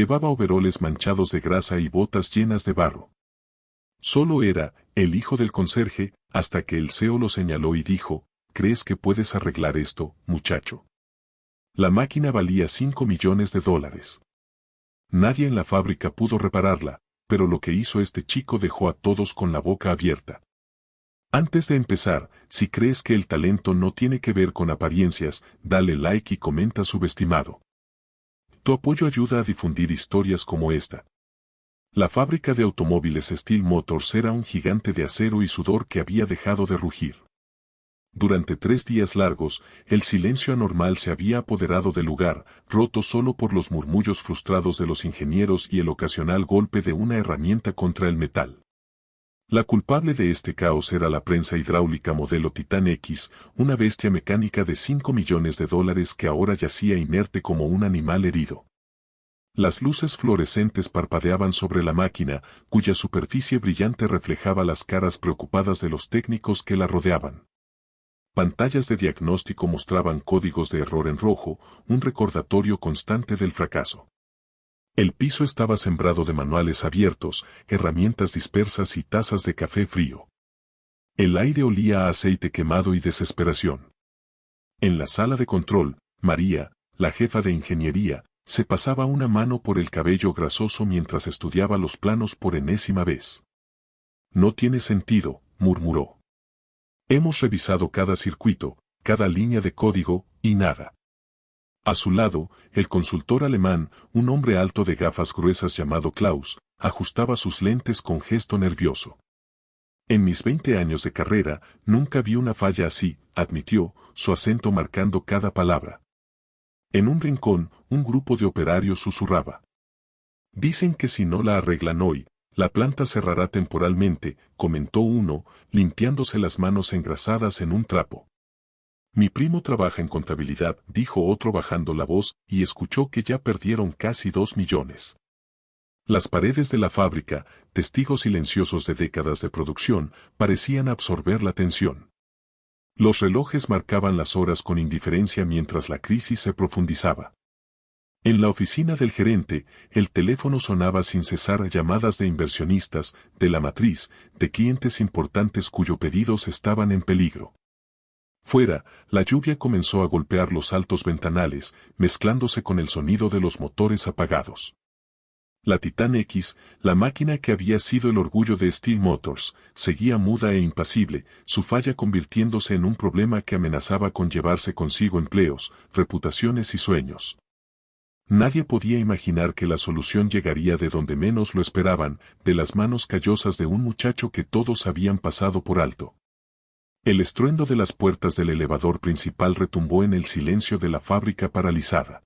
Llevaba overoles manchados de grasa y botas llenas de barro. Solo era el hijo del conserje, hasta que el CEO lo señaló y dijo, ¿crees que puedes arreglar esto, muchacho? La máquina valía $5 millones. Nadie en la fábrica pudo repararla, pero lo que hizo este chico dejó a todos con la boca abierta. Antes de empezar, si crees que el talento no tiene que ver con apariencias, dale like y comenta subestimado. Tu apoyo ayuda a difundir historias como esta. La fábrica de automóviles Steel Motors era un gigante de acero y sudor que había dejado de rugir. Durante 3 días largos, el silencio anormal se había apoderado del lugar, roto solo por los murmullos frustrados de los ingenieros y el ocasional golpe de una herramienta contra el metal. La culpable de este caos era la prensa hidráulica modelo Titan X, una bestia mecánica de $5 millones que ahora yacía inerte como un animal herido. Las luces fluorescentes parpadeaban sobre la máquina, cuya superficie brillante reflejaba las caras preocupadas de los técnicos que la rodeaban. Pantallas de diagnóstico mostraban códigos de error en rojo, un recordatorio constante del fracaso. El piso estaba sembrado de manuales abiertos, herramientas dispersas y tazas de café frío. El aire olía a aceite quemado y desesperación. En la sala de control, María, la jefa de ingeniería, se pasaba una mano por el cabello grasoso mientras estudiaba los planos por enésima vez. No tiene sentido, murmuró. Hemos revisado cada circuito, cada línea de código, y nada. A su lado, el consultor alemán, un hombre alto de gafas gruesas llamado Klaus, ajustaba sus lentes con gesto nervioso. En mis 20 años de carrera, nunca vi una falla así, admitió, su acento marcando cada palabra. En un rincón, un grupo de operarios susurraba. Dicen que si no la arreglan hoy, la planta cerrará temporalmente, comentó uno, limpiándose las manos engrasadas en un trapo. Mi primo trabaja en contabilidad, dijo otro bajando la voz, y escuchó que ya perdieron casi 2 millones. Las paredes de la fábrica, testigos silenciosos de décadas de producción, parecían absorber la tensión. Los relojes marcaban las horas con indiferencia mientras la crisis se profundizaba. En la oficina del gerente, el teléfono sonaba sin cesar a llamadas de inversionistas, de la matriz, de clientes importantes cuyos pedidos estaban en peligro. Fuera, la lluvia comenzó a golpear los altos ventanales, mezclándose con el sonido de los motores apagados. La Titan X, la máquina que había sido el orgullo de Steel Motors, seguía muda e impasible, su falla convirtiéndose en un problema que amenazaba con llevarse consigo empleos, reputaciones y sueños. Nadie podía imaginar que la solución llegaría de donde menos lo esperaban, de las manos callosas de un muchacho que todos habían pasado por alto. El estruendo de las puertas del elevador principal retumbó en el silencio de la fábrica paralizada.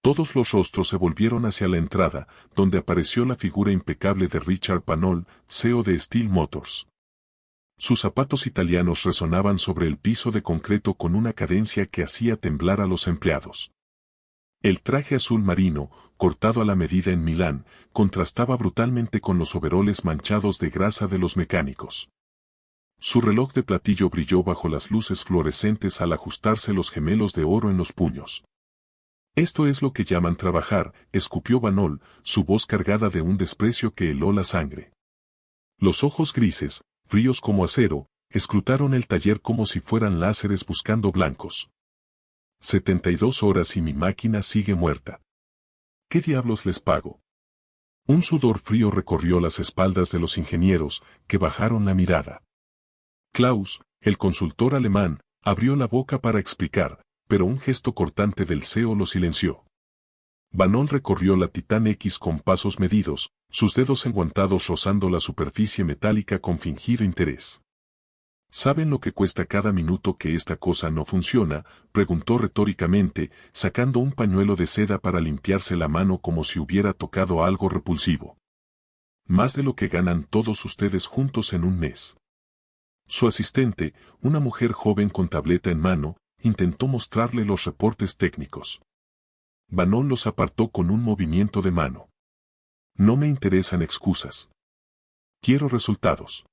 Todos los rostros se volvieron hacia la entrada, donde apareció la figura impecable de Richard Panol, CEO de Steel Motors. Sus zapatos italianos resonaban sobre el piso de concreto con una cadencia que hacía temblar a los empleados. El traje azul marino, cortado a la medida en Milán, contrastaba brutalmente con los overoles manchados de grasa de los mecánicos. Su reloj de platillo brilló bajo las luces fluorescentes al ajustarse los gemelos de oro en los puños. Esto es lo que llaman trabajar, escupió Vanol, su voz cargada de un desprecio que heló la sangre. Los ojos grises, fríos como acero, escrutaron el taller como si fueran láseres buscando blancos. 72 horas y mi máquina sigue muerta. ¿Qué diablos les pago? Un sudor frío recorrió las espaldas de los ingenieros, que bajaron la mirada. Klaus, el consultor alemán, abrió la boca para explicar, pero un gesto cortante del CEO lo silenció. Vanol recorrió la Titan X con pasos medidos, sus dedos enguantados rozando la superficie metálica con fingido interés. ¿Saben lo que cuesta cada minuto que esta cosa no funciona?, preguntó retóricamente, sacando un pañuelo de seda para limpiarse la mano como si hubiera tocado algo repulsivo. Más de lo que ganan todos ustedes juntos en un mes. Su asistente, una mujer joven con tableta en mano, intentó mostrarle los reportes técnicos. Vanol los apartó con un movimiento de mano. No me interesan excusas. Quiero resultados.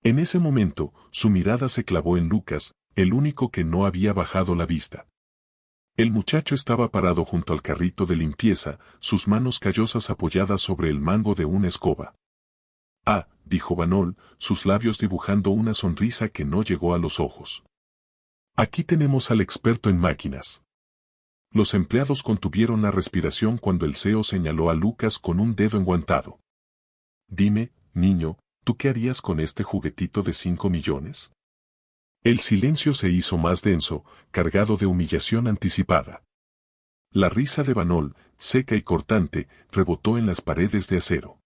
En ese momento, su mirada se clavó en Lucas, el único que no había bajado la vista. El muchacho estaba parado junto al carrito de limpieza, sus manos callosas apoyadas sobre el mango de una escoba. Ah, dijo Vanol, sus labios dibujando una sonrisa que no llegó a los ojos. Aquí tenemos al experto en máquinas. Los empleados contuvieron la respiración cuando el CEO señaló a Lucas con un dedo enguantado. Dime, niño, ¿tú qué harías con este juguetito de 5 millones? El silencio se hizo más denso, cargado de humillación anticipada. La risa de Vanol, seca y cortante, rebotó en las paredes de acero.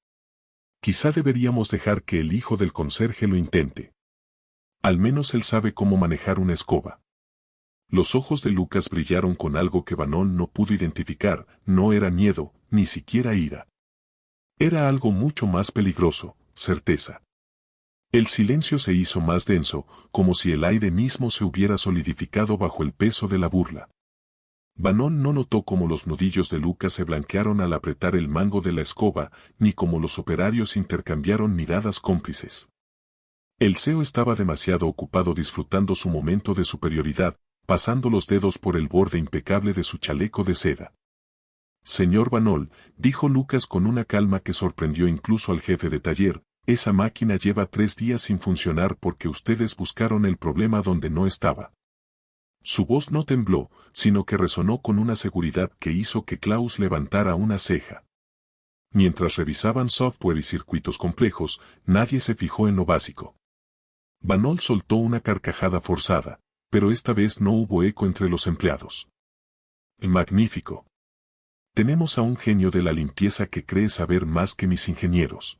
Quizá deberíamos dejar que el hijo del conserje lo intente. Al menos él sabe cómo manejar una escoba. Los ojos de Lucas brillaron con algo que Vanol no pudo identificar, no era miedo, ni siquiera ira. Era algo mucho más peligroso, certeza. El silencio se hizo más denso, como si el aire mismo se hubiera solidificado bajo el peso de la burla. Vanol no notó cómo los nudillos de Lucas se blanquearon al apretar el mango de la escoba, ni cómo los operarios intercambiaron miradas cómplices. El CEO estaba demasiado ocupado disfrutando su momento de superioridad, pasando los dedos por el borde impecable de su chaleco de seda. Señor Vanol, dijo Lucas con una calma que sorprendió incluso al jefe de taller, esa máquina lleva 3 días sin funcionar porque ustedes buscaron el problema donde no estaba. Su voz no tembló, sino que resonó con una seguridad que hizo que Klaus levantara una ceja. Mientras revisaban software y circuitos complejos, nadie se fijó en lo básico. Vanol soltó una carcajada forzada, pero esta vez no hubo eco entre los empleados. Magnífico. Tenemos a un genio de la limpieza que cree saber más que mis ingenieros.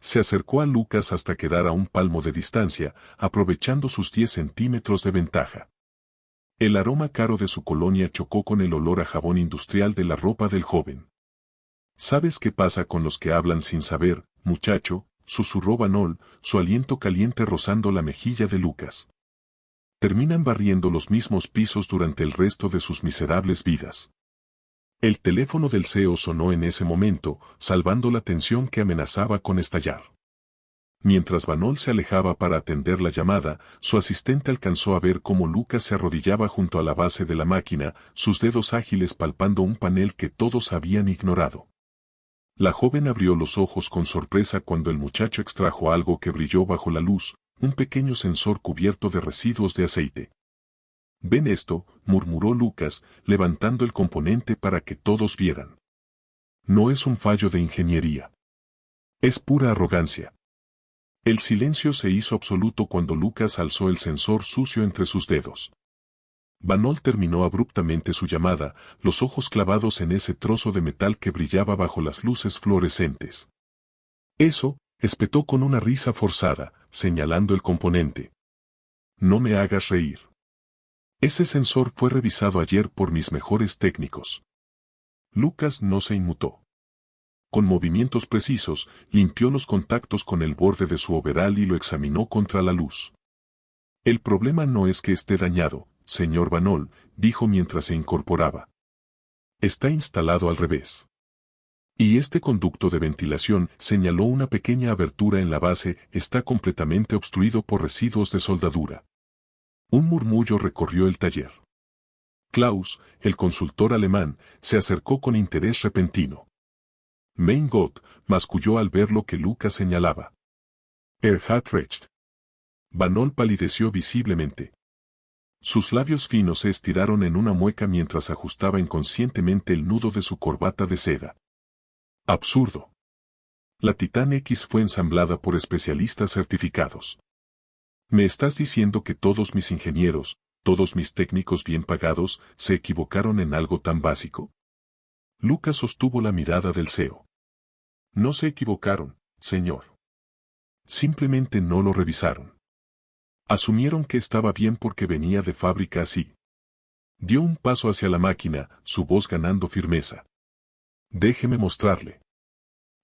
Se acercó a Lucas hasta quedar a un palmo de distancia, aprovechando sus 10 centímetros de ventaja. El aroma caro de su colonia chocó con el olor a jabón industrial de la ropa del joven. ¿Sabes qué pasa con los que hablan sin saber, muchacho?, susurró Vanol, su aliento caliente rozando la mejilla de Lucas. Terminan barriendo los mismos pisos durante el resto de sus miserables vidas. El teléfono del CEO sonó en ese momento, salvando la tensión que amenazaba con estallar. Mientras Vanol se alejaba para atender la llamada, su asistente alcanzó a ver cómo Lucas se arrodillaba junto a la base de la máquina, sus dedos ágiles palpando un panel que todos habían ignorado. La joven abrió los ojos con sorpresa cuando el muchacho extrajo algo que brilló bajo la luz, un pequeño sensor cubierto de residuos de aceite. «¿Ven esto?», murmuró Lucas, levantando el componente para que todos vieran. No es un fallo de ingeniería. Es pura arrogancia. El silencio se hizo absoluto cuando Lucas alzó el sensor sucio entre sus dedos. Vanol terminó abruptamente su llamada, los ojos clavados en ese trozo de metal que brillaba bajo las luces fluorescentes. «Eso», espetó con una risa forzada, señalando el componente. «No me hagas reír. Ese sensor fue revisado ayer por mis mejores técnicos». Lucas no se inmutó. Con movimientos precisos, limpió los contactos con el borde de su overall y lo examinó contra la luz. «El problema no es que esté dañado, señor Vanol», dijo mientras se incorporaba. «Está instalado al revés. Y este conducto de ventilación», señaló una pequeña abertura en la base, «está completamente obstruido por residuos de soldadura». Un murmullo recorrió el taller. Klaus, el consultor alemán, se acercó con interés repentino. «Mein Gott», masculló al ver lo que Lucas señalaba. «hat recht». Vanol palideció visiblemente. Sus labios finos se estiraron en una mueca mientras ajustaba inconscientemente el nudo de su corbata de seda. Absurdo. La Titan X fue ensamblada por especialistas certificados. ¿Me estás diciendo que todos mis ingenieros, todos mis técnicos bien pagados, se equivocaron en algo tan básico? Lucas sostuvo la mirada del CEO. No se equivocaron, señor. Simplemente no lo revisaron. Asumieron que estaba bien porque venía de fábrica así. Dio un paso hacia la máquina, su voz ganando firmeza. Déjeme mostrarle.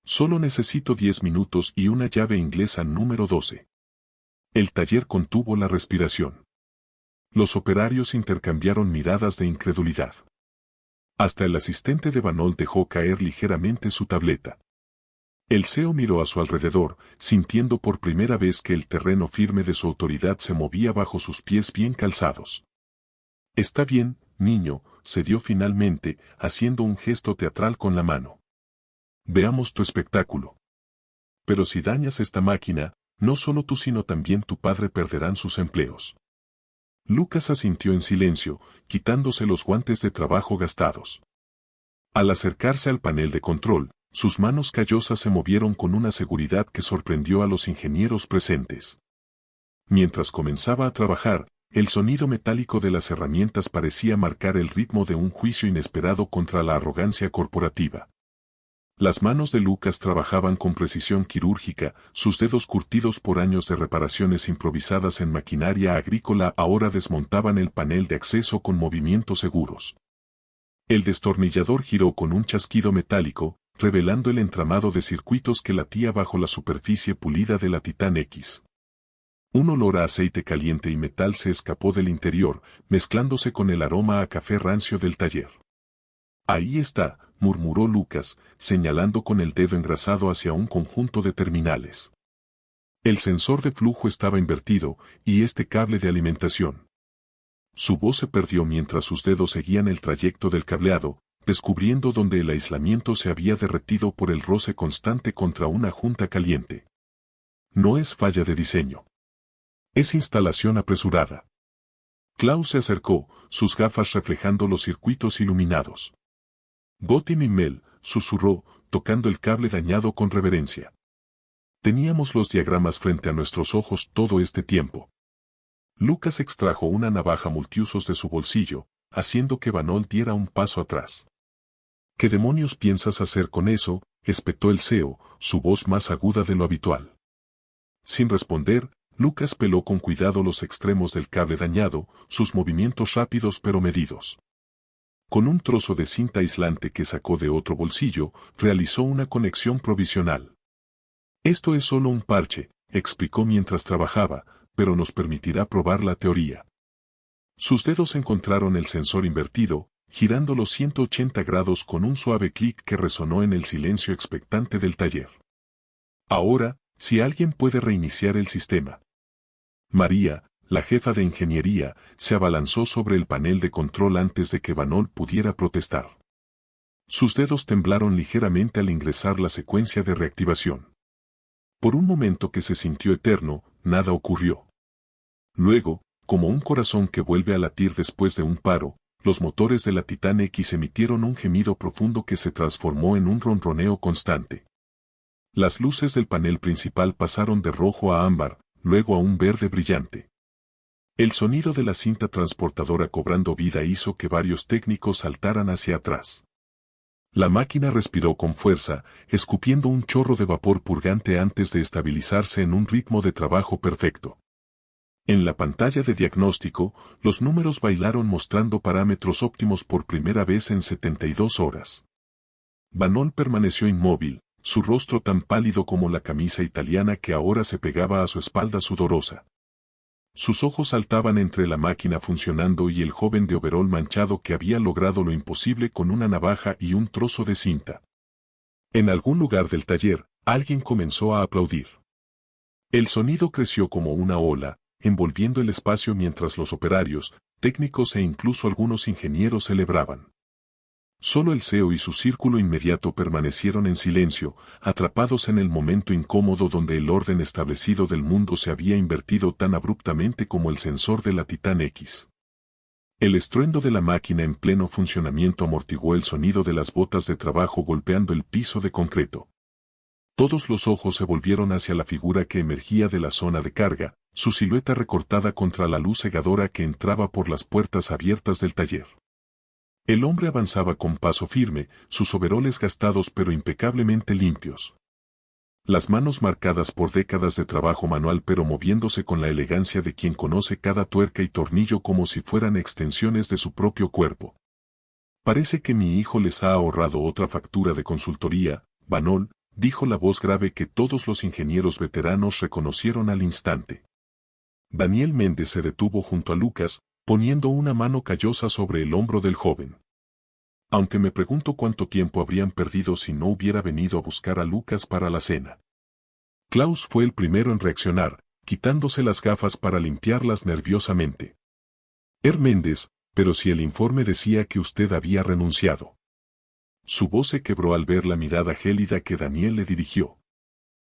Solo necesito 10 minutos y una llave inglesa número 12. El taller contuvo la respiración. Los operarios intercambiaron miradas de incredulidad. Hasta el asistente de Vanol dejó caer ligeramente su tableta. El CEO miró a su alrededor, sintiendo por primera vez que el terreno firme de su autoridad se movía bajo sus pies bien calzados. «Está bien», niño, cedió finalmente, haciendo un gesto teatral con la mano. Veamos tu espectáculo. Pero si dañas esta máquina, no solo tú sino también tu padre perderán sus empleos. Lucas asintió en silencio, quitándose los guantes de trabajo gastados. Al acercarse al panel de control, sus manos callosas se movieron con una seguridad que sorprendió a los ingenieros presentes. Mientras comenzaba a trabajar, el sonido metálico de las herramientas parecía marcar el ritmo de un juicio inesperado contra la arrogancia corporativa. Las manos de Lucas trabajaban con precisión quirúrgica, sus dedos curtidos por años de reparaciones improvisadas en maquinaria agrícola ahora desmontaban el panel de acceso con movimientos seguros. El destornillador giró con un chasquido metálico, revelando el entramado de circuitos que latía bajo la superficie pulida de la Titan X. Un olor a aceite caliente y metal se escapó del interior, mezclándose con el aroma a café rancio del taller. Ahí está, murmuró Lucas, señalando con el dedo engrasado hacia un conjunto de terminales. El sensor de flujo estaba invertido, y este cable de alimentación. Su voz se perdió mientras sus dedos seguían el trayecto del cableado, descubriendo donde el aislamiento se había derretido por el roce constante contra una junta caliente. No es falla de diseño. Es instalación apresurada. Klaus se acercó, sus gafas reflejando los circuitos iluminados. Gotim y Mel, susurró, tocando el cable dañado con reverencia. Teníamos los diagramas frente a nuestros ojos todo este tiempo. Lucas extrajo una navaja multiusos de su bolsillo, haciendo que Vanol diera un paso atrás. ¿Qué demonios piensas hacer con eso?, espetó el CEO, su voz más aguda de lo habitual. Sin responder, Lucas peló con cuidado los extremos del cable dañado, sus movimientos rápidos pero medidos. Con un trozo de cinta aislante que sacó de otro bolsillo, realizó una conexión provisional. Esto es solo un parche, explicó mientras trabajaba, pero nos permitirá probar la teoría. Sus dedos encontraron el sensor invertido, girando los 180 grados con un suave clic que resonó en el silencio expectante del taller. Ahora, si alguien puede reiniciar el sistema. María, la jefa de ingeniería, se abalanzó sobre el panel de control antes de que Vanol pudiera protestar. Sus dedos temblaron ligeramente al ingresar la secuencia de reactivación. Por un momento que se sintió eterno, nada ocurrió. Luego, como un corazón que vuelve a latir después de un paro, los motores de la Titan X emitieron un gemido profundo que se transformó en un ronroneo constante. Las luces del panel principal pasaron de rojo a ámbar, luego a un verde brillante. El sonido de la cinta transportadora cobrando vida hizo que varios técnicos saltaran hacia atrás. La máquina respiró con fuerza, escupiendo un chorro de vapor purgante antes de estabilizarse en un ritmo de trabajo perfecto. En la pantalla de diagnóstico, los números bailaron mostrando parámetros óptimos por primera vez en 72 horas. Vanol permaneció inmóvil, su rostro tan pálido como la camisa italiana que ahora se pegaba a su espalda sudorosa. Sus ojos saltaban entre la máquina funcionando y el joven de overol manchado que había logrado lo imposible con una navaja y un trozo de cinta. En algún lugar del taller, alguien comenzó a aplaudir. El sonido creció como una ola, envolviendo el espacio mientras los operarios, técnicos e incluso algunos ingenieros celebraban. Solo el CEO y su círculo inmediato permanecieron en silencio, atrapados en el momento incómodo donde el orden establecido del mundo se había invertido tan abruptamente como el sensor de la Titan X. El estruendo de la máquina en pleno funcionamiento amortiguó el sonido de las botas de trabajo golpeando el piso de concreto. Todos los ojos se volvieron hacia la figura que emergía de la zona de carga, su silueta recortada contra la luz cegadora que entraba por las puertas abiertas del taller. El hombre avanzaba con paso firme, sus overoles gastados pero impecablemente limpios. Las manos marcadas por décadas de trabajo manual pero moviéndose con la elegancia de quien conoce cada tuerca y tornillo como si fueran extensiones de su propio cuerpo. Parece que mi hijo les ha ahorrado otra factura de consultoría, Vanol, dijo la voz grave que todos los ingenieros veteranos reconocieron al instante. Daniel Méndez se detuvo junto a Lucas, poniendo una mano callosa sobre el hombro del joven. Aunque me pregunto cuánto tiempo habrían perdido si no hubiera venido a buscar a Lucas para la cena. Klaus fue el primero en reaccionar, quitándose las gafas para limpiarlas nerviosamente. Méndez, pero si el informe decía que usted había renunciado. Su voz se quebró al ver la mirada gélida que Daniel le dirigió.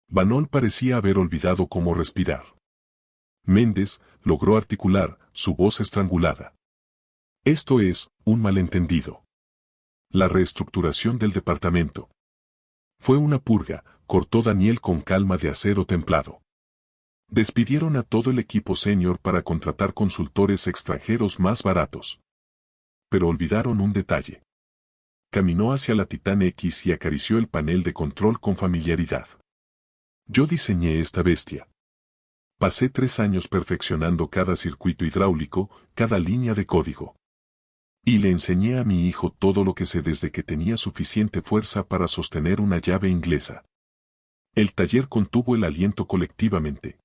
Vanol parecía haber olvidado cómo respirar. Méndez logró articular, su voz estrangulada. Esto es un malentendido. La reestructuración del departamento. Fue una purga, cortó Daniel con calma de acero templado. Despidieron a todo el equipo senior para contratar consultores extranjeros más baratos. Pero olvidaron un detalle. Caminó hacia la Titán X y acarició el panel de control con familiaridad. Yo diseñé esta bestia. Pasé 3 años perfeccionando cada circuito hidráulico, cada línea de código. Y le enseñé a mi hijo todo lo que sé desde que tenía suficiente fuerza para sostener una llave inglesa. El taller contuvo el aliento colectivamente.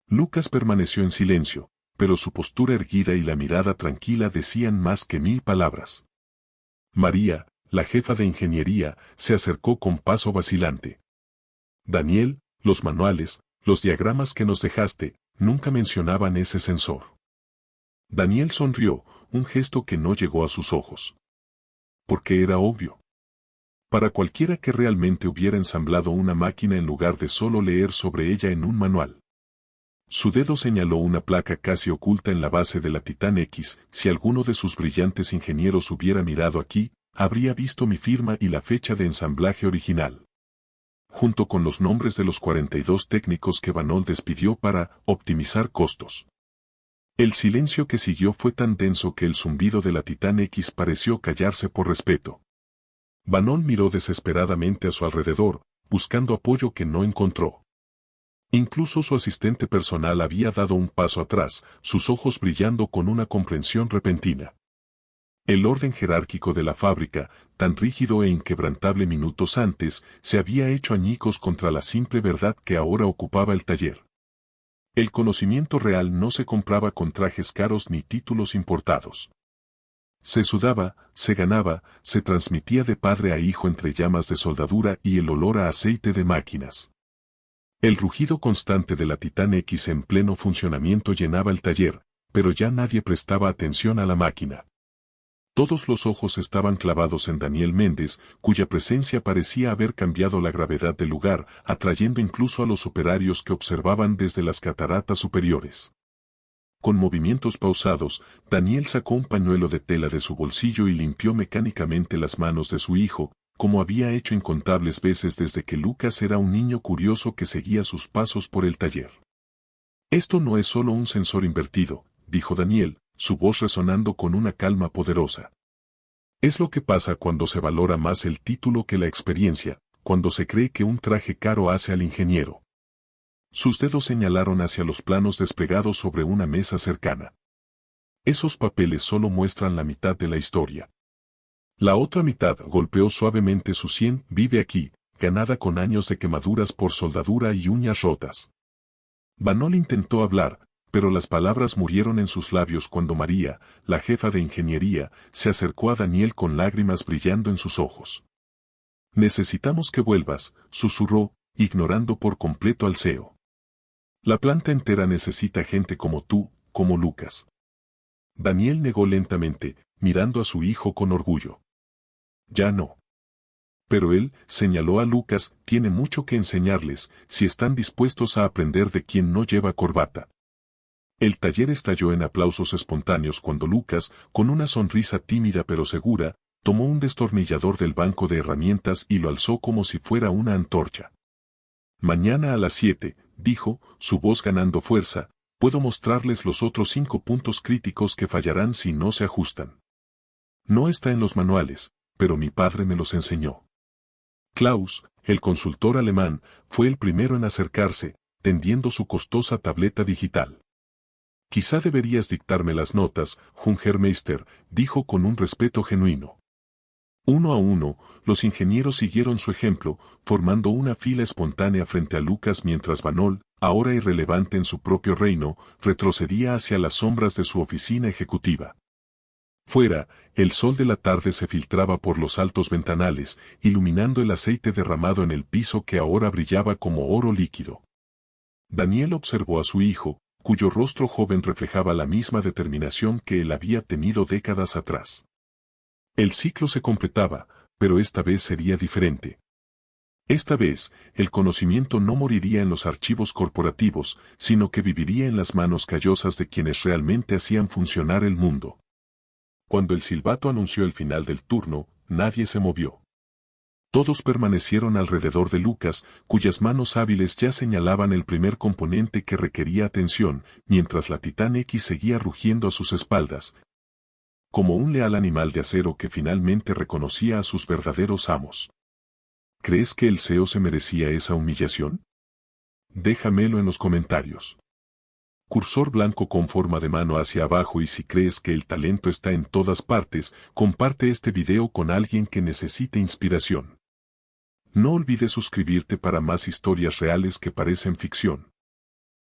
Lucas permaneció en silencio, pero su postura erguida y la mirada tranquila decían más que 1000 palabras. María, la jefa de ingeniería, se acercó con paso vacilante. Daniel, los manuales, los diagramas que nos dejaste, nunca mencionaban ese sensor. Daniel sonrió, un gesto que no llegó a sus ojos. Porque era obvio. Para cualquiera que realmente hubiera ensamblado una máquina en lugar de solo leer sobre ella en un manual. Su dedo señaló una placa casi oculta en la base de la Titán X. Si alguno de sus brillantes ingenieros hubiera mirado aquí, habría visto mi firma y la fecha de ensamblaje original. Junto con los nombres de los 42 técnicos que Vanol despidió para optimizar costos. El silencio que siguió fue tan denso que el zumbido de la Titán X pareció callarse por respeto. Vanol miró desesperadamente a su alrededor, buscando apoyo que no encontró. Incluso su asistente personal había dado un paso atrás, sus ojos brillando con una comprensión repentina. El orden jerárquico de la fábrica, tan rígido e inquebrantable minutos antes, se había hecho añicos contra la simple verdad que ahora ocupaba el taller. El conocimiento real no se compraba con trajes caros ni títulos importados. Se sudaba, se ganaba, se transmitía de padre a hijo entre llamas de soldadura y el olor a aceite de máquinas. El rugido constante de la Titán X en pleno funcionamiento llenaba el taller, pero ya nadie prestaba atención a la máquina. Todos los ojos estaban clavados en Daniel Méndez, cuya presencia parecía haber cambiado la gravedad del lugar, atrayendo incluso a los operarios que observaban desde las cataratas superiores. Con movimientos pausados, Daniel sacó un pañuelo de tela de su bolsillo y limpió mecánicamente las manos de su hijo, como había hecho incontables veces desde que Lucas era un niño curioso que seguía sus pasos por el taller. Esto no es solo un sensor invertido, dijo Daniel, su voz resonando con una calma poderosa. Es lo que pasa cuando se valora más el título que la experiencia, cuando se cree que un traje caro hace al ingeniero. Sus dedos señalaron hacia los planos desplegados sobre una mesa cercana. Esos papeles solo muestran la mitad de la historia. La otra mitad golpeó suavemente su sien, vive aquí, ganada con años de quemaduras por soldadura y uñas rotas. Vanol intentó hablar, pero las palabras murieron en sus labios cuando María, la jefa de ingeniería, se acercó a Daniel con lágrimas brillando en sus ojos. Necesitamos que vuelvas, susurró, ignorando por completo al CEO. La planta entera necesita gente como tú, como Lucas. Daniel negó lentamente, mirando a su hijo con orgullo. Ya no. Pero él, señaló a Lucas, tiene mucho que enseñarles, si están dispuestos a aprender de quien no lleva corbata. El taller estalló en aplausos espontáneos cuando Lucas, con una sonrisa tímida pero segura, tomó un destornillador del banco de herramientas y lo alzó como si fuera una antorcha. Mañana a las 7, dijo, su voz ganando fuerza, puedo mostrarles los otros 5 puntos críticos que fallarán si no se ajustan. No está en los manuales, pero mi padre me los enseñó. Klaus, el consultor alemán, fue el primero en acercarse, tendiendo su costosa tableta digital. Quizá deberías dictarme las notas, Jungermeister, dijo con un respeto genuino. Uno a uno, los ingenieros siguieron su ejemplo, formando una fila espontánea frente a Lucas mientras Vanol, ahora irrelevante en su propio reino, retrocedía hacia las sombras de su oficina ejecutiva. Fuera, el sol de la tarde se filtraba por los altos ventanales, iluminando el aceite derramado en el piso que ahora brillaba como oro líquido. Daniel observó a su hijo, cuyo rostro joven reflejaba la misma determinación que él había tenido décadas atrás. El ciclo se completaba, pero esta vez sería diferente. Esta vez, el conocimiento no moriría en los archivos corporativos, sino que viviría en las manos callosas de quienes realmente hacían funcionar el mundo. Cuando el silbato anunció el final del turno, nadie se movió. Todos permanecieron alrededor de Lucas, cuyas manos hábiles ya señalaban el primer componente que requería atención, mientras la Titán X seguía rugiendo a sus espaldas, como un leal animal de acero que finalmente reconocía a sus verdaderos amos. ¿Crees que el CEO se merecía esa humillación? Déjamelo en los comentarios. Cursor blanco con forma de mano hacia abajo, y si crees que el talento está en todas partes, comparte este video con alguien que necesite inspiración. No olvides suscribirte para más historias reales que parecen ficción.